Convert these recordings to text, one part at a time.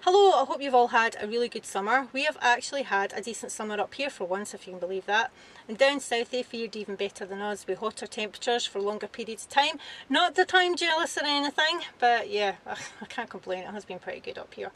Hello, I hope you've all had a really good summer. We have actually had a decent summer up here for once, if you can believe that. And down south they fared even better than us with hotter temperatures for longer periods of time. Not that I'm jealous or anything, but yeah, I can't complain. It has been pretty good up here.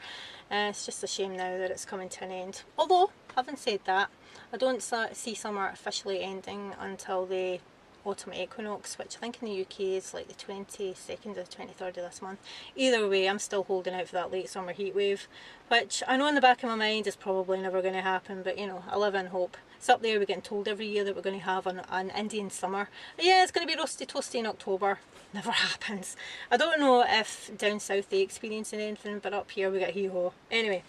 It's just a shame now that it's coming to an end. Although, having said that, I don't see summer officially ending until the autumn equinox, which I think in the UK is like the 22nd or the 23rd of this month. Either way, I'm still holding out for that late summer heat wave, which I know in the back of my mind is probably never going to happen, but you know, I live in hope. It's up there, we're getting told every year that we're going to have an Indian summer. Yeah, it's going to be roasty toasty in October. Never happens. I don't know if down south they experiencing anything, but up here we got hee-ho. Anyway,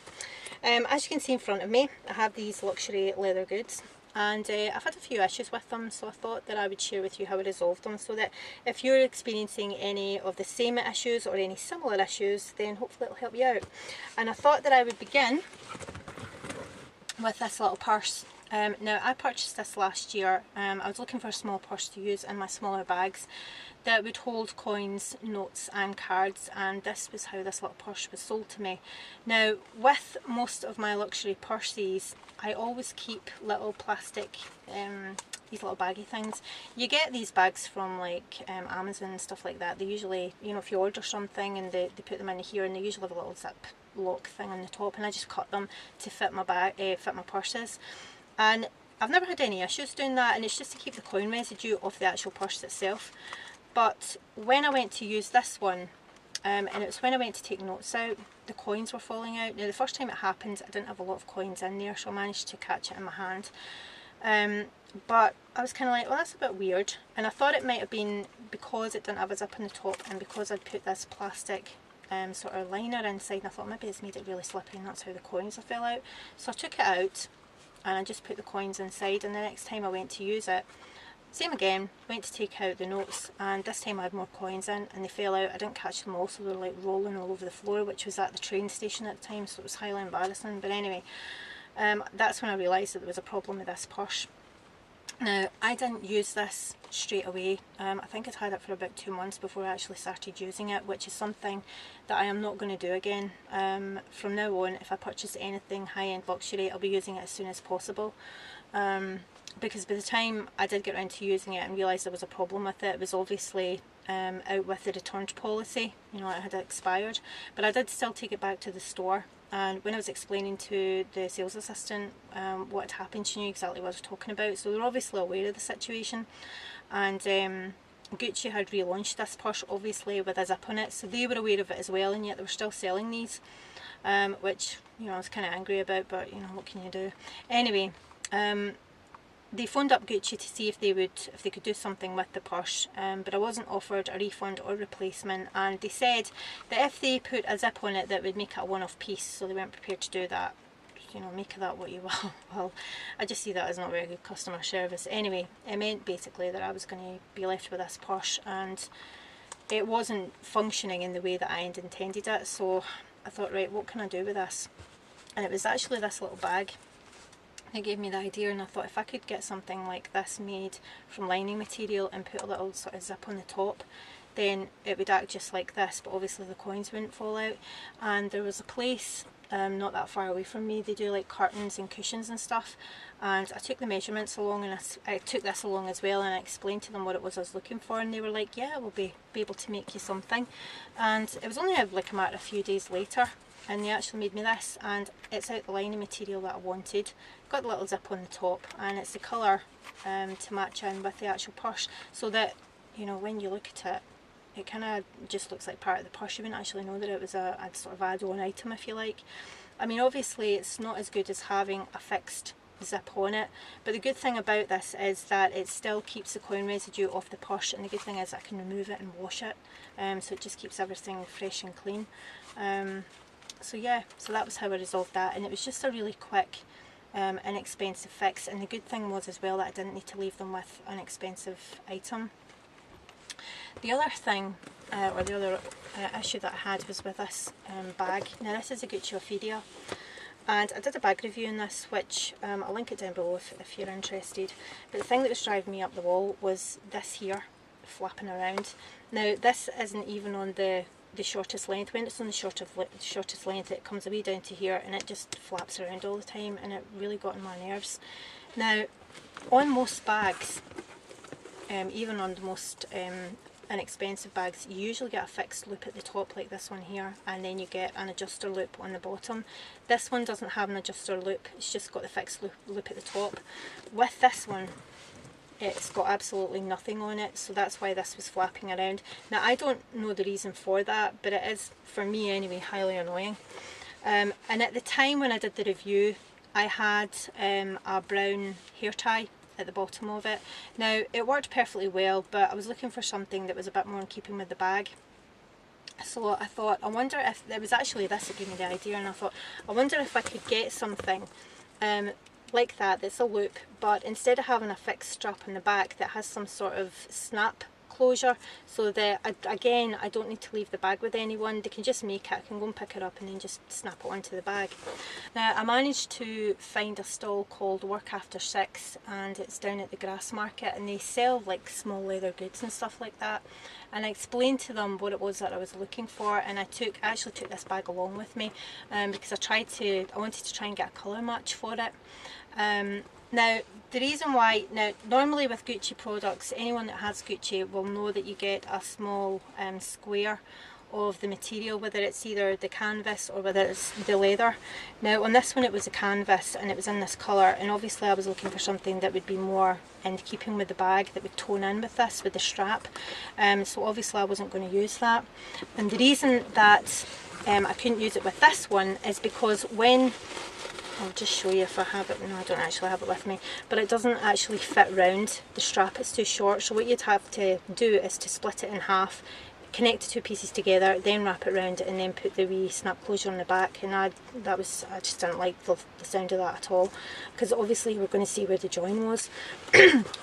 as you can see in front of me, I have these luxury leather goods. And I've had a few issues with them, so I thought that I would share with you how I resolved them, so that if you're experiencing any of the same issues or any similar issues, then hopefully it'll help you out. And I thought that I would begin with this little purse. Now, I purchased this last year. I was looking for a small purse to use in my smaller bags that would hold coins, notes and cards, and this was how this little purse was sold to me. Now, with most of my luxury purses, I always keep little plastic, these little baggy things. You get these bags from like Amazon and stuff like that. They usually, you know, if you order something and they put them in here, and they usually have a little zip lock thing on the top, and I just cut them to fit my bag, fit my purses. And I've never had any issues doing that, and it's just to keep the coin residue off the actual purse itself. But when I went to use this one, and it was when I went to take notes out, the coins were falling out. Now the first time it happened, I didn't have a lot of coins in there, so I managed to catch it in my hand. But I was kind of like, well, that's a bit weird, and I thought it might have been because it didn't have a zip on the top, and because I'd put this plastic sort of liner inside, and I thought maybe it's made it really slippery and that's how the coins fell out. So I took it out and I just put the coins inside, and the next time I went to use it, same again, went to take out the notes, and this time I had more coins in and they fell out. I didn't catch them all, so they were like rolling all over the floor, which was at the train station at the time, so it was highly embarrassing. But anyway, that's when I realised that there was a problem with this purse. Now, I didn't use this straight away. I think I'd had it for about 2 months before I actually started using it, which is something that I am not going to do again. From now on, if I purchase anything high-end luxury, I'll be using it as soon as possible. Because by the time I did get around to using it and realised there was a problem with it, it was obviously out with the returns policy, you know, it had expired. But I did still take it back to the store, and when I was explaining to the sales assistant what had happened, she knew exactly what I was talking about, so they were obviously aware of the situation. And Gucci had relaunched this purse, obviously with a zip on it, so they were aware of it as well, and yet they were still selling these, which, you know, I was kind of angry about, but you know, what can you do? Anyway, they phoned up Gucci to see if they could do something with the purse, but I wasn't offered a refund or replacement, and they said that if they put a zip on it, that would make it a one-off piece, so they weren't prepared to do that. You know, make of that what you will. Well, I just see that as not very good customer service. Anyway, it meant basically that I was going to be left with this purse, and it wasn't functioning in the way that I had intended it, so I thought, right, what can I do with this? And it was actually this little bag. It gave me the idea, and I thought if I could get something like this made from lining material and put a little sort of zip on the top, then it would act just like this, but obviously the coins wouldn't fall out. And there was a place not that far away from me, they do like curtains and cushions and stuff, and I took the measurements along, and I took this along as well, and I explained to them what it was I was looking for, and they were like, yeah, we'll be able to make you something. And it was only like a matter of a few days later, and they actually made me this, and it's out the lining material that I wanted. Got the little zip on the top, and it's the colour to match in with the actual purse, so that, you know, when you look at it, it kind of just looks like part of the purse. You wouldn't actually know that it was a sort of add-on item, if you like. I mean, obviously it's not as good as having a fixed zip on it, but the good thing about this is that it still keeps the coin residue off the purse, and the good thing is I can remove it and wash it, so it just keeps everything fresh and clean. So yeah, so that was how I resolved that, and it was just a really quick inexpensive fix. And the good thing was as well that I didn't need to leave them with an expensive item. The other thing, or the other issue that I had was with this bag. Now this is a Gucci Ophidia, and I did a bag review on this, which I'll link it down below if you're interested. But the thing that was driving me up the wall was this here flapping around. Now this isn't even on the the shortest length. When it's on the shortest length, it comes way down to here and it just flaps around all the time, and it really got on my nerves. Now, on most bags, even on the most inexpensive bags, you usually get a fixed loop at the top like this one here, and then you get an adjuster loop on the bottom. This one doesn't have an adjuster loop, it's just got the fixed loop at the top. With this one, it's got absolutely nothing on it, so that's why this was flapping around. Now, I don't know the reason for that, but it is, for me anyway, highly annoying. And at the time when I did the review, I had a brown hair tie at the bottom of it. Now, it worked perfectly well, but I was looking for something that was a bit more in keeping with the bag. So I thought, I wonder if, it was actually this that gave me the idea, and I thought, I wonder if I could get something like that, that's a loop, but instead of having a fixed strap in the back, that has some sort of snap closure, so that again, I don't need to leave the bag with anyone. They can just make it, I can go and pick it up and then just snap it onto the bag. Now, I managed to find a stall called Work After 6, and it's down at the Grass Market, and they sell like small leather goods and stuff like that. And I explained to them what it was that I was looking for, and I actually took this bag along with me because I wanted to try and get a colour match for it. Now, the reason why, normally with Gucci products, anyone that has Gucci will know that you get a small square of the material, whether it's either the canvas or whether it's the leather. Now, on this one it was a canvas and it was in this colour, and obviously I was looking for something that would be more in keeping with the bag, that would tone in with this, with the strap. So obviously I wasn't going to use that. And the reason that I couldn't use it with this one is because when, I'll just show you if I have it. No, I don't actually have it with me, but it doesn't actually fit round the strap, it's too short. So what you'd have to do is to split it in half, connect the two pieces together, then wrap it round, and then put the wee snap closure on the back. And I just didn't like the sound of that at all, because obviously we're going to see where the join was.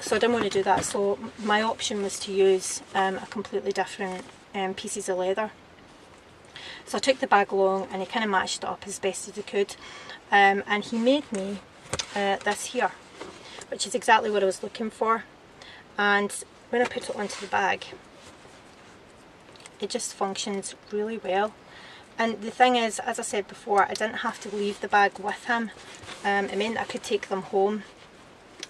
So I didn't want to do that, so my option was to use a completely different pieces of leather. So I took the bag along and he kind of matched it up as best as he could, and he made me this here, which is exactly what I was looking for. And when I put it onto the bag, it just functions really well. And the thing is, as I said before, I didn't have to leave the bag with him. It meant I could take them home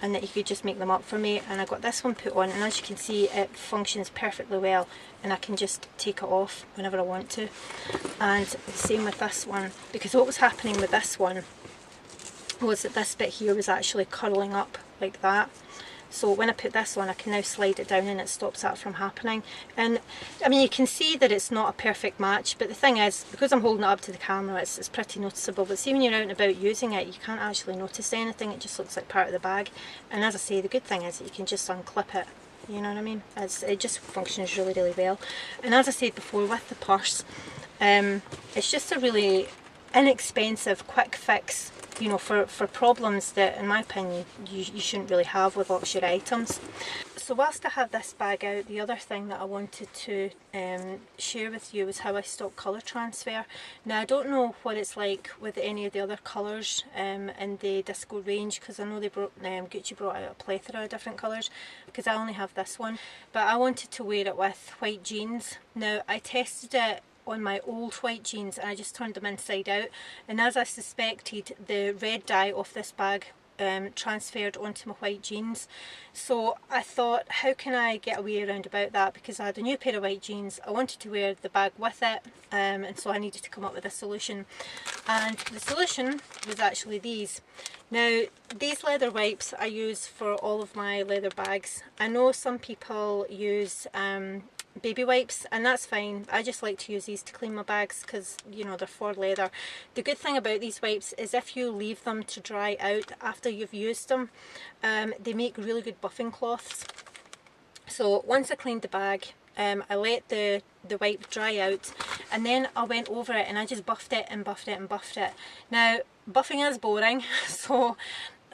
and that he could just make them up for me. And I got this one put on, and as you can see, it functions perfectly well, and I can just take it off whenever I want to. And the same with this one, because what was happening with this one was that this bit here was actually curling up like that. So when I put this on, I can now slide it down and it stops that from happening. And I mean, you can see that it's not a perfect match, but the thing is, because I'm holding it up to the camera, it's pretty noticeable. But see, when you're out and about using it, you can't actually notice anything. It just looks like part of the bag. And as I say, the good thing is that you can just unclip it. You know what I mean? It just functions really, really well. And as I said before, with the purse, it's just a really inexpensive, quick fix, you know, for problems that, in my opinion, you shouldn't really have with luxury items. So whilst I have this bag out, the other thing that I wanted to share with you was how I stop colour transfer. Now, I don't know what it's like with any of the other colours in the disco range, because I know Gucci brought out a plethora of different colours, because I only have this one. But I wanted to wear it with white jeans. Now, I tested it on my old white jeans and I just turned them inside out, and as I suspected, the red dye off this bag transferred onto my white jeans. So I thought, how can I get a way around about that, because I had a new pair of white jeans, I wanted to wear the bag with it, and so I needed to come up with a solution. And the solution was actually these. Now, these leather wipes I use for all of my leather bags. I know some people use baby wipes, and that's fine. I just like to use these to clean my bags because, you know, they're for leather. The good thing about these wipes is if you leave them to dry out after you've used them, they make really good buffing cloths. So once I cleaned the bag, I let the wipe dry out, and then I went over it and I just buffed it and buffed it and buffed it. Now, buffing is boring, so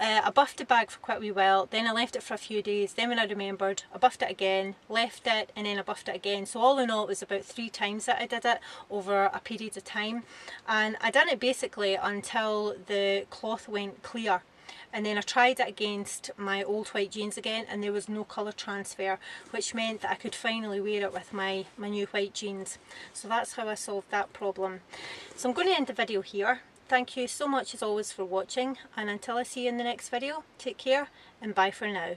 I buffed the bag for quite a wee while, then I left it for a few days, then when I remembered, I buffed it again, left it, and then I buffed it again. So all in all, it was about 3 times that I did it over a period of time. And I done it basically until the cloth went clear. and then I tried it against my old white jeans again, and there was no colour transfer, which meant that I could finally wear it with my new white jeans. So that's how I solved that problem. So I'm going to end the video here. Thank you so much as always for watching, and until I see you in the next video, take care and bye for now.